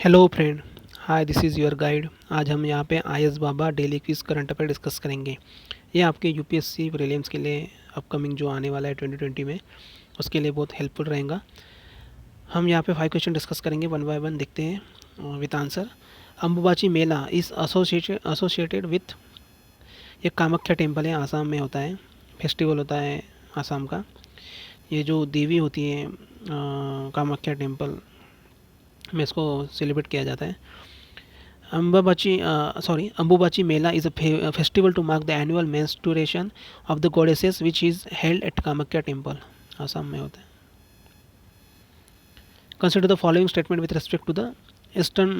Hello friend, hi this is your guide. आज हम यहाँ पे IAS Baba daily quiz current affair discuss करेंगे। ये आपके यूपीएससी प्रीलिम्स के लिए अपकमिंग जो आने वाला है 2020 में, उसके लिए बहुत हेल्पफुल रहेगा। हम यहाँ पे 5 क्वेश्चन डिस्कस करेंगे, वन बाय वन देखते हैं with answer. Ambubachi Mela is associated with, ये कामाख्या टेम्पल है, आसाम में होता है, फेस्टिवल होता है आसाम का। ये जो देवी होती है कामाख्या टेम्पल में, इसको सेलिब्रेट किया जाता है। Ambubachi Mela is a festival to mark the annual menstruation of the goddesses, which is held at Kamakya Temple, Assam में होता है। Consider the following statement with respect to the eastern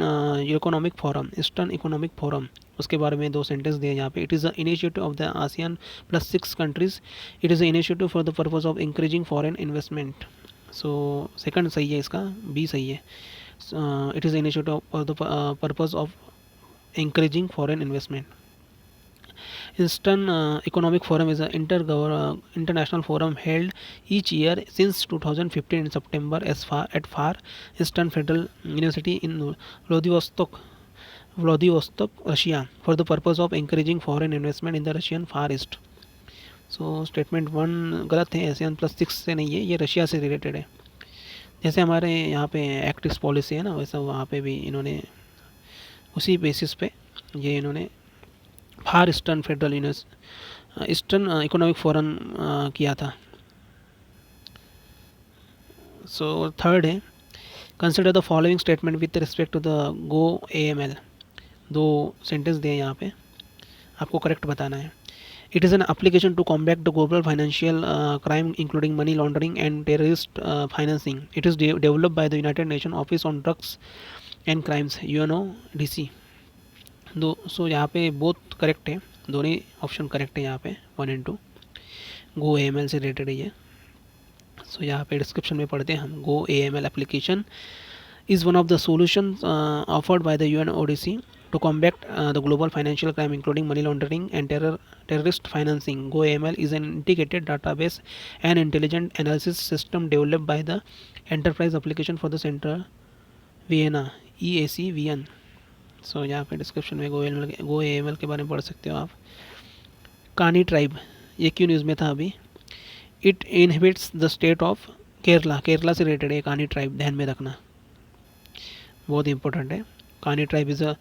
economic forum. Eastern economic forum, उसके बारे में दो sentence दिए यहाँ पे। It is the initiative of the ASEAN plus 6 countries. It is the initiative for the purpose of increasing foreign investment. So second सही है, इसका बी सही है। It is the initiative for the purpose of encouraging foreign investment. Eastern Economic Forum is an international forum held each year since 2015 in September at Far Eastern Federal University in Vladivostok, Russia, for the purpose of encouraging foreign investment in the Russian Far East. So statement one गलत है, ASEAN plus 6 से नहीं है, ये Russia से related है। जैसे हमारे यहाँ पे एक्ट ईस्ट पॉलिसी है ना, वैसा वहाँ पे भी इन्होंने उसी बेसिस पे ये इन्होंने far eastern federal eastern economic forum किया था। सो थर्ड है, consider the following statement with respect to the go AML। दो सेंटेंस दिए यहाँ पे, आपको करेक्ट बताना है। It is an application to combat the global financial crime including money laundering and terrorist financing. It is developed by the United Nation office on drugs and crimes, UNODC। दो सो यहाँ पे both correct है, दोनों ही option correct है यहाँ पे, 1 and 2। Go AML से related है ये। सो यहाँ पे डिस्क्रिप्शन में पढ़ते हैं हम। गो AML application is one of the solutions offered by the UNODC to combat the global financial crime including money laundering and terrorist financing. GoAML is an integrated database and intelligent analysis system developed by the Enterprise Application for the Central Vienna, EACVN। सो यहाँ पे description में गो AML के बारे में पढ़ सकते हो आप। कानी ट्राइब, ये क्यों न्यूज़ में था अभी। It inhibits the state of Kerala, Kerala से रिलेटेड है कानी ट्राइब, ध्यान में रखना, बहुत इंपॉर्टेंट है। कानी tribe is a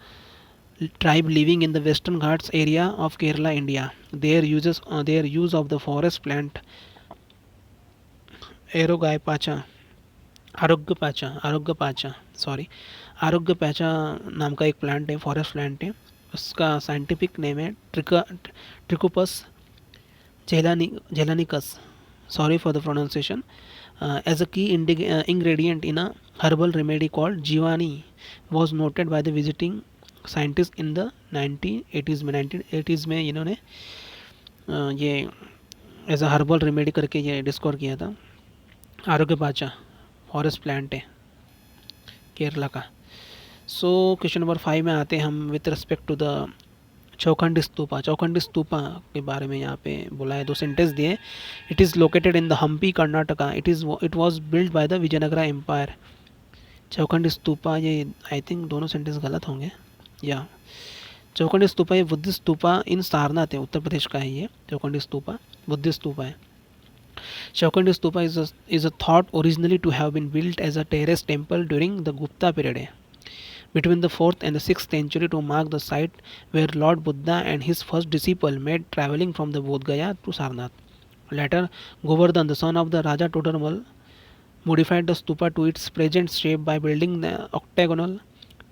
tribe living in the western Ghats area of Kerala, India. Their use of the forest plant आरोग्य नाम का एक प्लांट है, फॉरेस्ट प्लांट है। उसका साइंटिफिक नेम है Trichopus zeylanicus, sorry for the pronunciation. As a key ingredient in a herbal remedy called Jeevani was noted by the visiting scientist in the 1980s में इन्होंने ये एज अ हर्बल रेमेडी करके ये discover किया था। आरोग्य पाचा फॉरेस्ट प्लांट है केरला का। सो क्वेश्चन नंबर 5 में आते हैं हम with respect to the Chaukhandi Stupa. Chaukhandi Stupa के बारे में यहाँ पे बोला है, दो सेंटेंस दिए। It is located in the Hampi Karnataka. It was build by the Vijayanagara empire. Chaukhandi Stupa, ये आई थिंक दोनों सेंटेंस गलत होंगे। या चौखंडी स्तूपा ये बुद्धिस्ट स्तूपा इन सारनाथ है, उत्तर प्रदेश का है ये। चौखंडी स्तूपा बुद्धिस्ट स्तूपा है। Chaukhandi Stupa is a thought originally to have been built as a terrace temple during the Gupta period है, between the 4th and the 6th century to mark the site where Lord Buddha and his first disciple made traveling from the Bodh Gaya to Sarnath. Later, Govardhan, the son of the Raja Todarmal, modified the stupa to its present shape by building the octagonal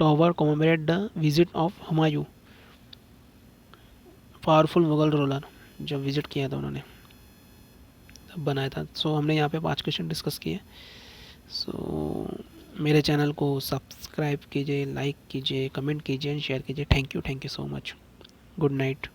tower commemorate the visit of Humayun, powerful Mughal ruler, जब visit किया था उन्होंने तब बनाया था। सो हमने यहाँ पे 5 क्वेश्चन डिस्कस किए। सो मेरे चैनल को सब्सक्राइब कीजिए, लाइक कीजिए, कमेंट कीजिए एंड शेयर कीजिए। Thank you so much. Good night.